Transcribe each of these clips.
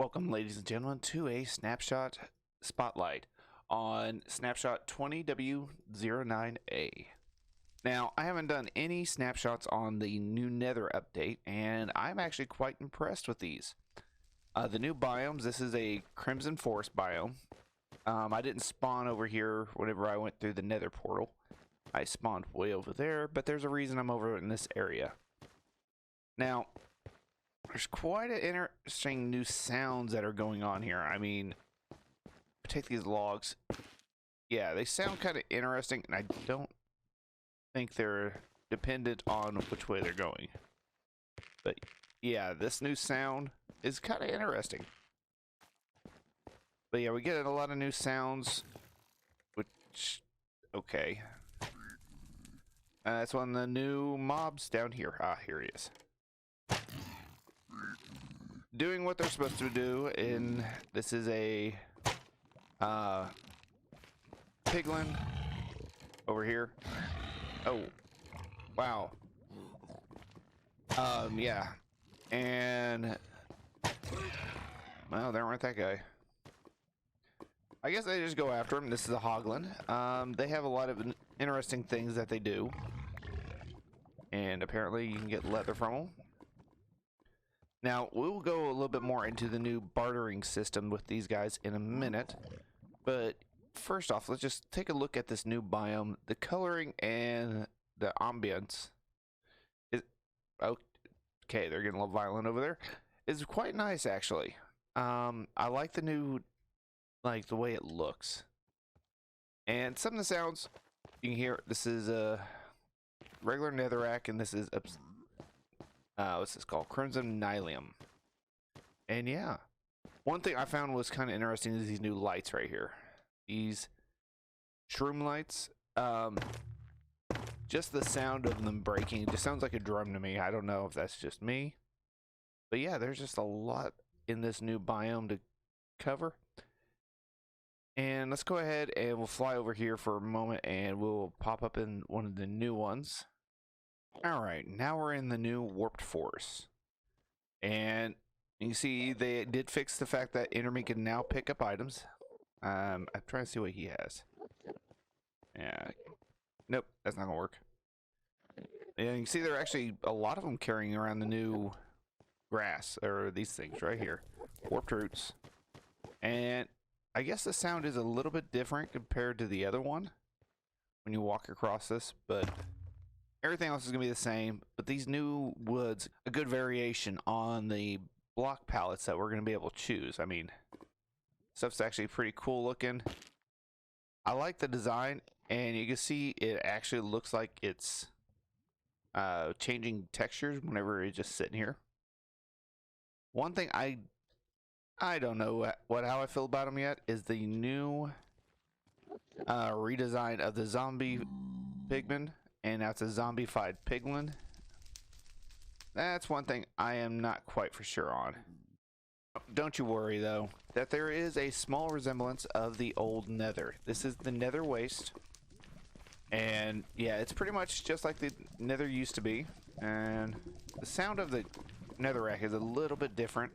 Welcome, ladies and gentlemen, to a snapshot spotlight on snapshot 20W09A. Now, I haven't done any snapshots on the new nether update, and I'm actually quite impressed with these. The new biomes, this is a crimson forest biome. I didn't spawn over here whenever I went through the nether portal. I spawned way over there, but there's a reason I'm over in this area. Now, there's quite an interesting new sounds that are going on here. I mean, take these logs. Yeah, they sound kind of interesting, and I don't think they're dependent on which way they're going. But yeah, this new sound is kind of interesting. But yeah, we get a lot of new sounds, which, okay. That's one of the new mobs down here. Ah, here he is. Doing what they're supposed to do, and this is a pigmen over here. Oh, wow. Yeah, and well, there weren't that guy. I guess they just go after him. This is a hoglin. They have a lot of interesting things that they do, and apparently you can get leather from them. Now, we'll go a little bit more into the new bartering system with these guys in a minute, but first off, let's just take a look at this new biome. The coloring and the ambience is okay. They're getting a little violent over there. It's quite nice, actually. I like the new, like the way it looks, and some of the sounds you can hear. This is a regular netherrack, and this is what's this called? Crimson Nylium. And yeah, one thing I found was kind of interesting is these new lights right here. These shroom lights. Just the sound of them breaking, it just sounds like a drum to me. I don't know if that's just me. But yeah, there's just a lot in this new biome to cover. And let's go ahead and we'll fly over here for a moment and we'll pop up in one of the new ones. Alright, now we're in the new warped forest. And you see they did fix the fact that enemy can now pick up items. I'm trying to see what he has. Yeah. Nope, that's not gonna work. And you can see there are actually a lot of them carrying around the new grass, or these things right here. Warped roots. And I guess the sound is a little bit different compared to the other one when you walk across this, but everything else is going to be the same. But these new woods, a good variation on the block palettes that we're going to be able to choose. I mean, stuff's actually pretty cool looking. I like the design, and you can see it actually looks like it's changing textures whenever it's just sitting here. One thing I don't know how I feel about them yet is the new redesign of the zombie pigmen, and that's a zombified pigmen. That's one thing I am not quite for sure on. Don't you worry though, that there is a small resemblance of the old nether. This is the nether waste, and yeah, it's pretty much just like the nether used to be, and the sound of the netherrack is a little bit different.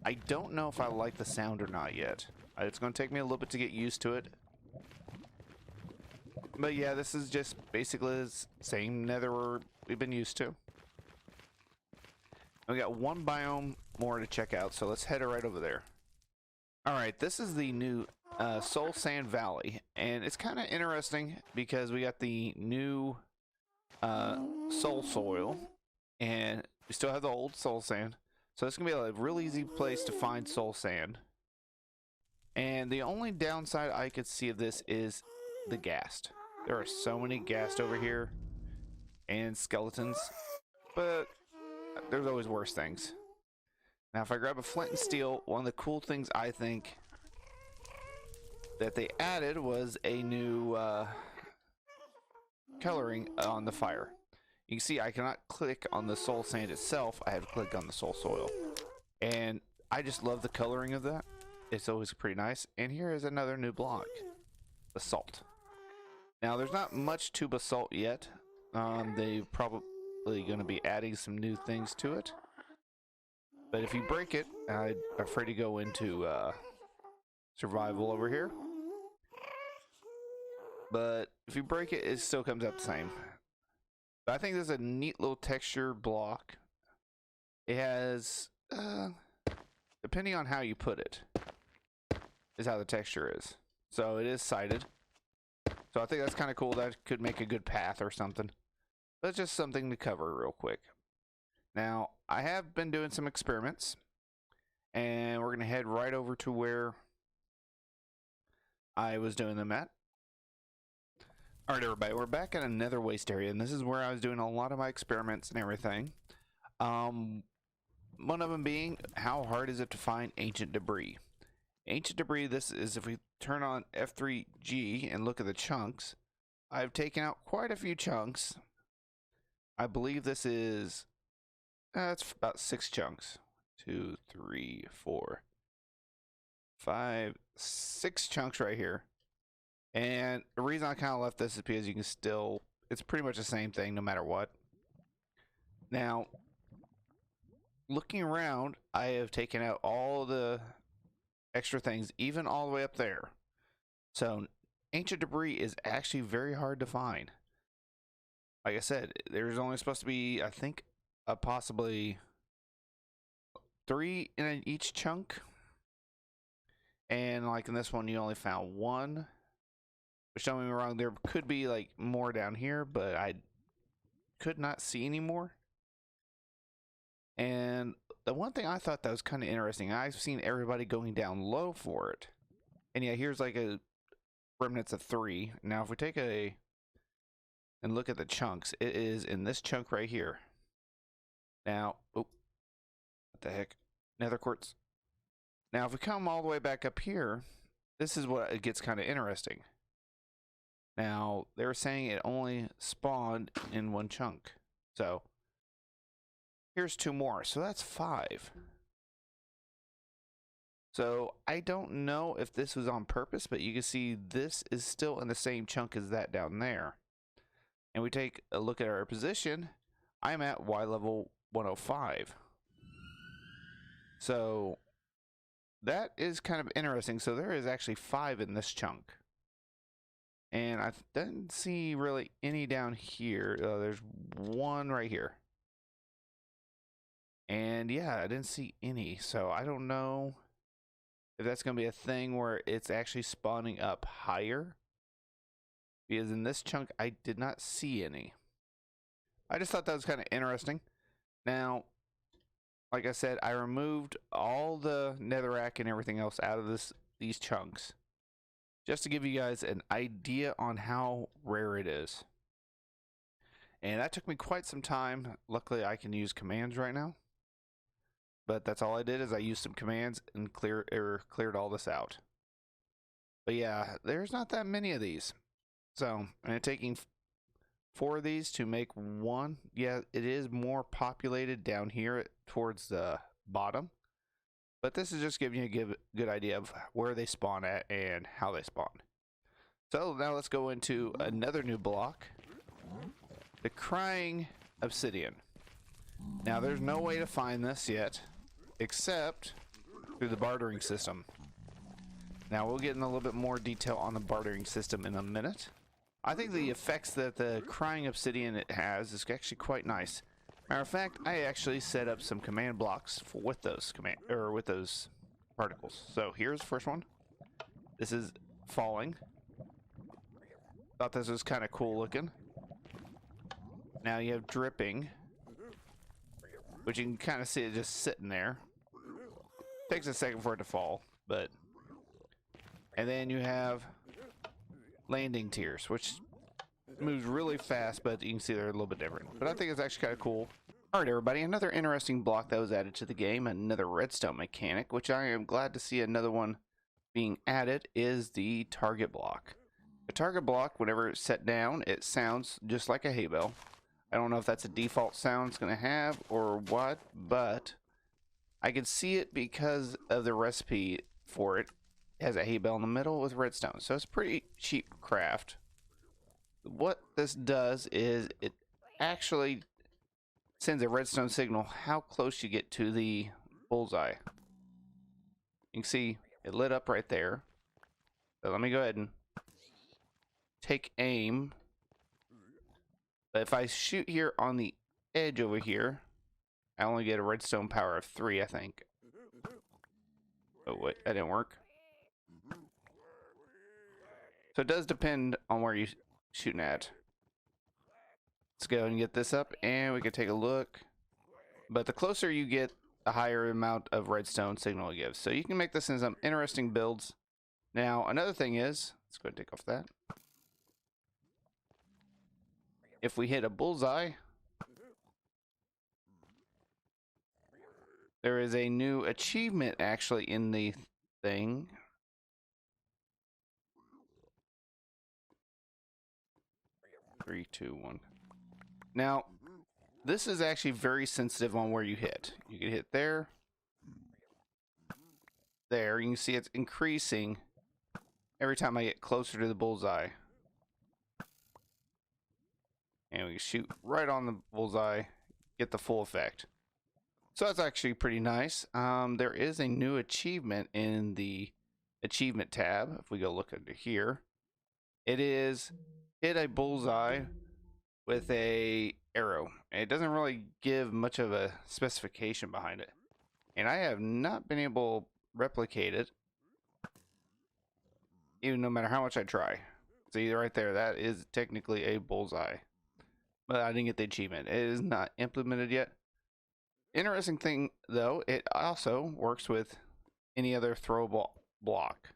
I don't know if I like the sound or not yet. It's going to take me a little bit to get used to it. But yeah, this is just basically the same nether we've been used to. We got one biome more to check out, so let's head right over there. Alright, this is the new Soul Sand Valley, and it's kind of interesting because we got the new soul soil, and we still have the old soul sand. So it's going to be a real easy place to find soul sand. And the only downside I could see of this is the ghast. There are so many ghast over here and skeletons, but there's always worse things. Now if I grab a flint and steel, one of the cool things I think that they added was a new coloring on the fire. You can see I cannot click on the soul sand itself. I have to click on the soul soil. And I just love the coloring of that. It's always pretty nice. And here is another new block. Basalt. Now there's not much to basalt yet. They probably going to be adding some new things to it. But if you break it, I'm afraid to go into survival over here. But if you break it, it still comes out the same. But I think there's a neat little texture block. It has, depending on how you put it, is how the texture is. So it is sided. So I think that's kind of cool. That could make a good path or something. But just something to cover real quick. Now, I have been doing some experiments. And we're going to head right over to where I was doing them at. Alright everybody, we're back in another waste area. And this is where I was doing a lot of my experiments and everything. One of them being, how hard is it to find ancient debris? Ancient debris, this is if we turn on F3G and look at the chunks, I've taken out quite a few chunks. I believe this is, it's about 6 chunks. 2, 3, 4, 5, 6 chunks right here. And the reason I kind of left this is because you can still, it's pretty much the same thing no matter what. Now, looking around, I have taken out all the extra things, even all the way up there. So ancient debris is actually very hard to find. Like I said, there's only supposed to be, I think, possibly 3 in each chunk. And like in this one, you only found 1. Which, don't get me wrong, there could be like more down here, but I could not see any more. And the one thing I thought that was kind of interesting, I've seen everybody going down low for it. And yeah, here's like a remnants of 3. Now, if we take and look at the chunks, it is in this chunk right here. Now, oh, what the heck? Nether quartz. Now, if we come all the way back up here, this is what it gets kind of interesting. Now, they're saying it only spawned in 1 chunk. So, here's 2 more. So, that's 5. So, I don't know if this was on purpose, but you can see this is still in the same chunk as that down there. And we take a look at our position. I'm at Y level 105. So, that is kind of interesting. So, there is actually 5 in this chunk. And I didn't see really any down here. There's 1 right here. And yeah, I didn't see any. So I don't know if that's going to be a thing where it's actually spawning up higher. Because in this chunk, I did not see any. I just thought that was kind of interesting. Now, like I said, I removed all the netherrack and everything else out of these chunks. Just to give you guys an idea on how rare it is. And that took me quite some time. Luckily, I can use commands right now. But that's all I did, is I used some commands and cleared all this out. But yeah, there's not that many of these. So, and taking 4 of these to make 1. Yeah, it is more populated down here towards the bottom. But this is just giving you a good idea of where they spawn at and how they spawn. So now let's go into another new block. The crying obsidian. Now there's no way to find this yet, except through the bartering system. Now we'll get in a little bit more detail on the bartering system in a minute. I think the effects that the crying obsidian it has is actually quite nice. Matter of fact, I actually set up some command blocks with those particles. So here's the first one. This is falling. Thought this was kind of cool looking. Now you have dripping, which you can kind of see it just sitting there. Takes a second for it to fall, but. And then you have landing tears, which moves really fast, but you can see they're a little bit different. But I think it's actually kind of cool. Alright everybody, another interesting block that was added to the game, another redstone mechanic, which I am glad to see another one being added, is the target block. The target block, whenever it's set down, it sounds just like a hay bale. I don't know if that's a default sound it's going to have or what, but I can see it because of the recipe for it. It has a hay bale in the middle with redstone, so it's pretty cheap craft. What this does is it actually sends a redstone signal how close you get to the bullseye. You can see it lit up right there. So let me go ahead and take aim. But if I shoot here on the edge over here, I only get a redstone power of 3, I think. Oh, wait, that didn't work. So it does depend on where you're shooting at. Let's go and get this up, and we can take a look. But the closer you get, the higher amount of redstone signal it gives. So you can make this in some interesting builds. Now, another thing is, let's go ahead and take off that. If we hit a bullseye, there is a new achievement actually in the thing. Three, two, one. Now, this is actually very sensitive on where you hit. You can hit there. There, you can see it's increasing every time I get closer to the bullseye. And we shoot right on the bullseye, get the full effect. So that's actually pretty nice. There is a new achievement in the achievement tab. If we go look under here, it is hit a bullseye with a arrow. And it doesn't really give much of a specification behind it. And I have not been able to replicate it, even no matter how much I try. See right there, that is technically a bullseye. But I didn't get the achievement. It is not implemented yet. Interesting thing though, it also works with any other throwable block.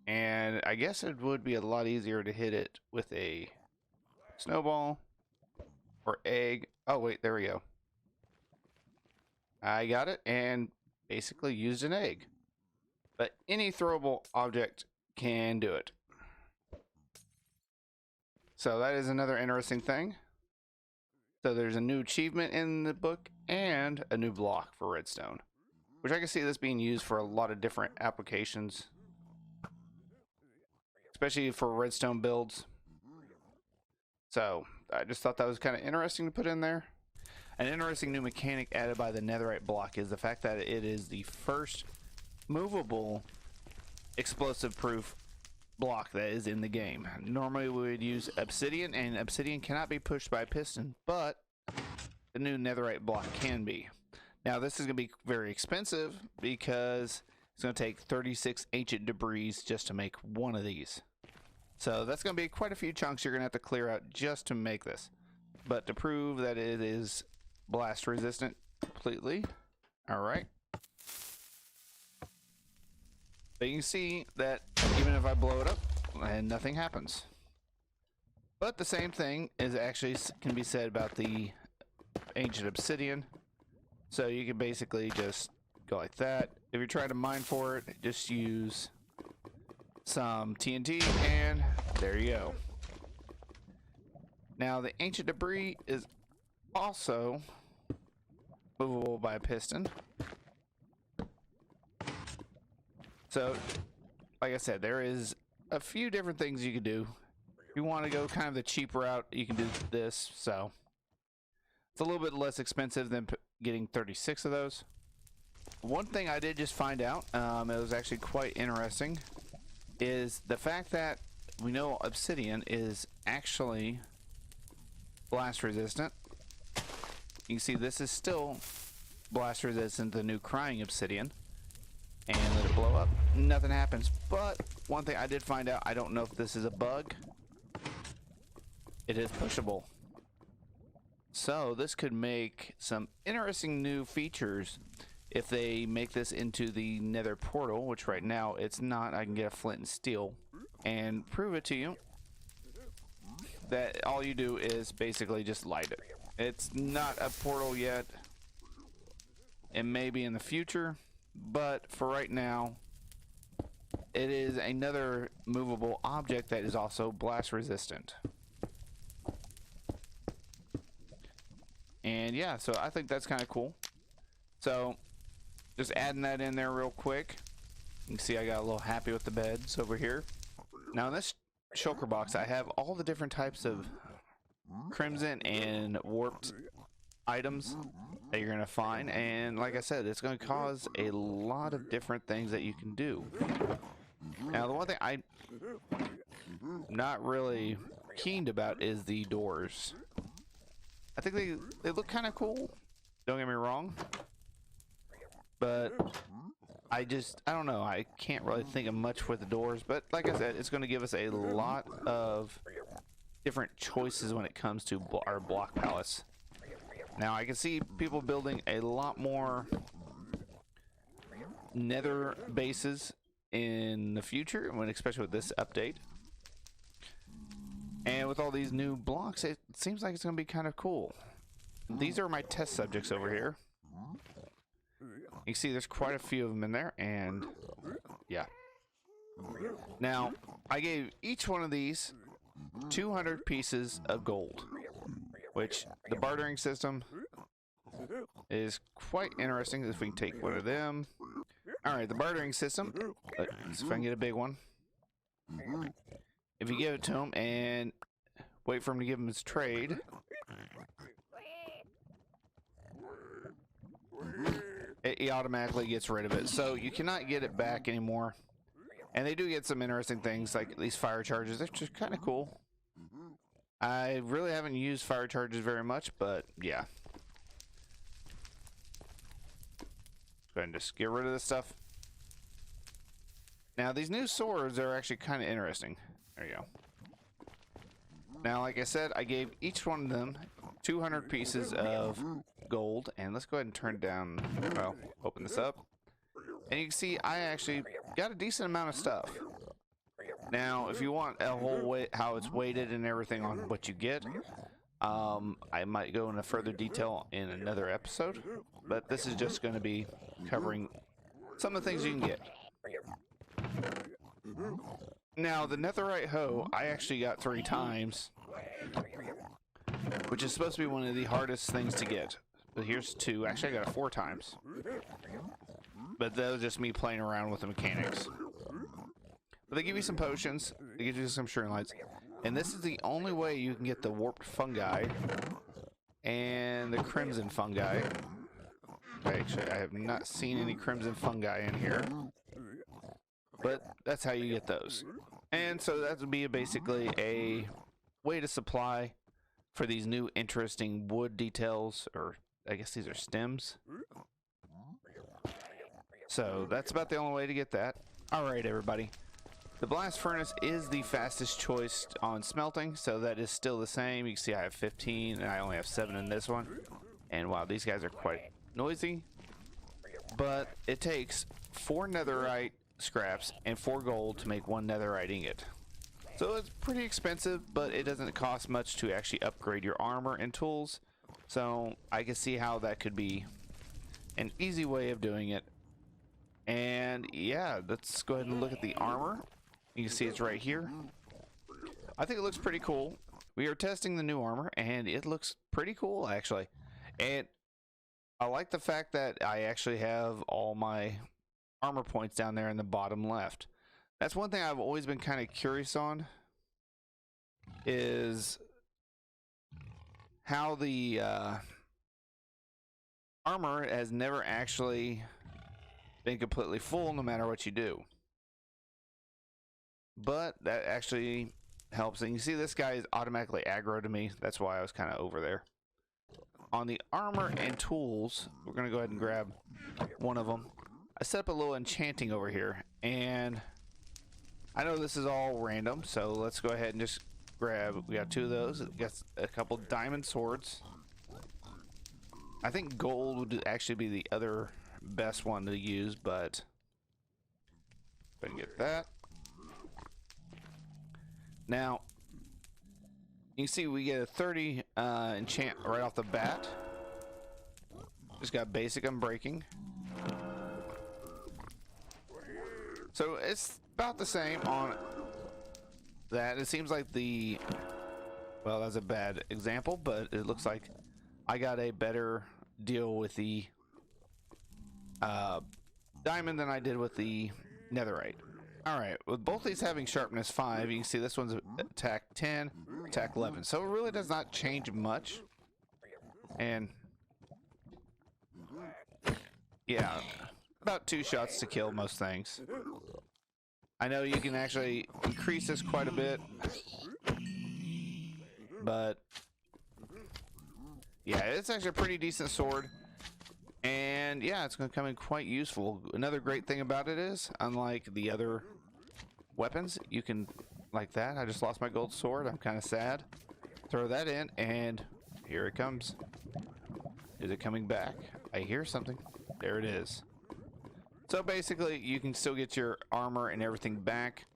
And I guess it would be a lot easier to hit it with a snowball or egg. Oh wait, there we go. I got it and basically used an egg. But any throwable object can do it. So that is another interesting thing. So there's a new achievement in the book and a new block for redstone, which I can see this being used for a lot of different applications, especially for redstone builds. So I just thought that was kind of interesting to put in there. An interesting new mechanic added by the netherite block is the fact that it is the first movable explosive proof block that is in the game. Normally we would use obsidian, and obsidian cannot be pushed by a piston, but the new netherite block can be. Now this is going to be very expensive because it's going to take 36 ancient debris just to make one of these. So that's going to be quite a few chunks you're going to have to clear out just to make this. But to prove that it is blast resistant completely, alright. But you can see that even if I blow it up, and nothing happens. But the same thing is actually can be said about the ancient obsidian. So you can basically just go like that. If you're trying to mine for it, just use some TNT and there you go. Now the ancient debris is also movable by a piston. So like I said, there is a few different things you can do. If you want to go kind of the cheap route, you can do this. So it's a little bit less expensive than getting 36 of those. One thing I did just find out, it was actually quite interesting, is the fact that we know obsidian is actually blast resistant. You can see this is still blast resistant to the new crying obsidian. And let it blow up, nothing happens. But one thing I did find out, I don't know if this is a bug, it is pushable. So this could make some interesting new features if they make this into the nether portal, which right now it's not. I can get a flint and steel and prove it to you that all you do is basically just light it. It's not a portal yet. It may be in the future, but for right now it is another movable object that is also blast resistant. And yeah, so I think that's kind of cool. So just adding that in there real quick. You can see I got a little happy with the beds over here. Now in this shulker box I have all the different types of crimson and warped items. that you're gonna find, and like I said, it's gonna cause a lot of different things that you can do. Now, the one thing I'm not really keen about is the doors. I think they look kind of cool. Don't get me wrong, but I don't know. I can't really think of much with the doors, but like I said, it's going to give us a lot of different choices when it comes to our block palace. Now, I can see people building a lot more nether bases in the future, especially with this update. And with all these new blocks, it seems like it's going to be kind of cool. These are my test subjects over here. You can see there's quite a few of them in there, and yeah. Now, I gave each one of these 200 pieces of gold, which the bartering system is quite interesting. If we can take one of them. All right, the bartering system. Let's see if I can get a big one. If you give it to him and wait for him to give him his trade, he automatically gets rid of it. So you cannot get it back anymore. And they do get some interesting things like these fire charges. They're just kind of cool. I really haven't used fire charges very much, but yeah. Go ahead and just get rid of this stuff. Now, these new swords are actually kind of interesting. There you go. Now, like I said, I gave each one of them 200 pieces of gold. And let's go ahead and turn down, well, open this up. And you can see I actually got a decent amount of stuff. Now, if you want a whole way, how it's weighted and everything on what you get, I might go into further detail in another episode. But this is just going to be covering some of the things you can get. Now, the netherite hoe, I actually got 3 times, which is supposed to be one of the hardest things to get. But here's 2. Actually, I got it 4 times. But that was just me playing around with the mechanics. But they give you some potions, they give you some shrine lights, and this is the only way you can get the warped fungi and the crimson fungi. Actually, I have not seen any crimson fungi in here. But that's how you get those. And so that would be basically a way to supply for these new interesting wood details, or I guess these are stems. So that's about the only way to get that. Alright, everybody. The blast furnace is the fastest choice on smelting, so that is still the same. You can see I have 15 and I only have 7 in this one. And wow, these guys are quite noisy. But it takes 4 netherite scraps and 4 gold to make 1 netherite ingot. So it's pretty expensive, but it doesn't cost much to actually upgrade your armor and tools. So I can see how that could be an easy way of doing it. And yeah, let's go ahead and look at the armor. You can see it's right here. I think it looks pretty cool. We are testing the new armor and it looks pretty cool actually. And I like the fact that I actually have all my armor points down there in the bottom left. That's one thing I've always been kind of curious on, is how the armor has never actually been completely full no matter what you do. But that actually helps. And you see this guy is automatically aggro to me. That's why I was kind of over there. On the armor and tools, we're going to go ahead and grab one of them. I set up a little enchanting over here, and I know this is all random, so let's go ahead and just grab, we got 2 of those. It gets a couple diamond swords. I think gold would actually be the other best one to use, but go ahead and get that. Now, you can see we get a 30 enchant right off the bat. Just got basic unbreaking. So it's about the same on that. It seems like the, well, that's a bad example, but it looks like I got a better deal with the diamond than I did with the netherite. Alright, with both these having sharpness 5, you can see this one's attack 10, attack 11. So it really does not change much. And yeah, about 2 shots to kill most things. I know you can actually increase this quite a bit, but yeah, it's actually a pretty decent sword. And yeah, it's going to come in quite useful. Another great thing about it is, unlike the other weapons, you can, like that, I just lost my gold sword, I'm kind of sad. Throw that in, and here it comes. Is it coming back? I hear something. There it is. So basically, you can still get your armor and everything back,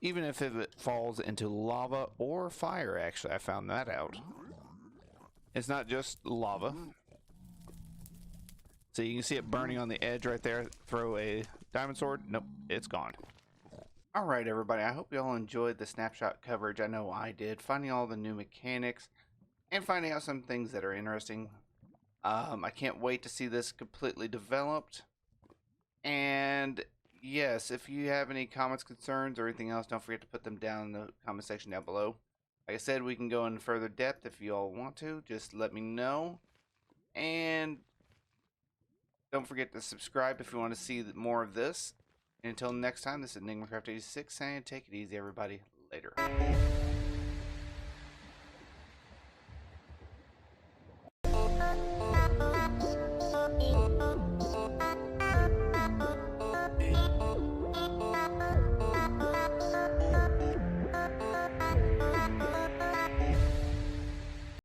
even if it falls into lava or fire. Actually, I found that out. It's not just lava. So you can see it burning on the edge right there. Throw a diamond sword. Nope, it's gone. Alright everybody, I hope you all enjoyed the snapshot coverage. I know I did. Finding all the new mechanics and finding out some things that are interesting. I can't wait to see this completely developed. And yes, if you have any comments, concerns, or anything else, don't forget to put them down in the comment section down below. Like I said, we can go in further depth if you all want to. Just let me know. And don't forget to subscribe if you want to see more of this. And until next time, this is EnigmaCraft86 saying take it easy, everybody. Later.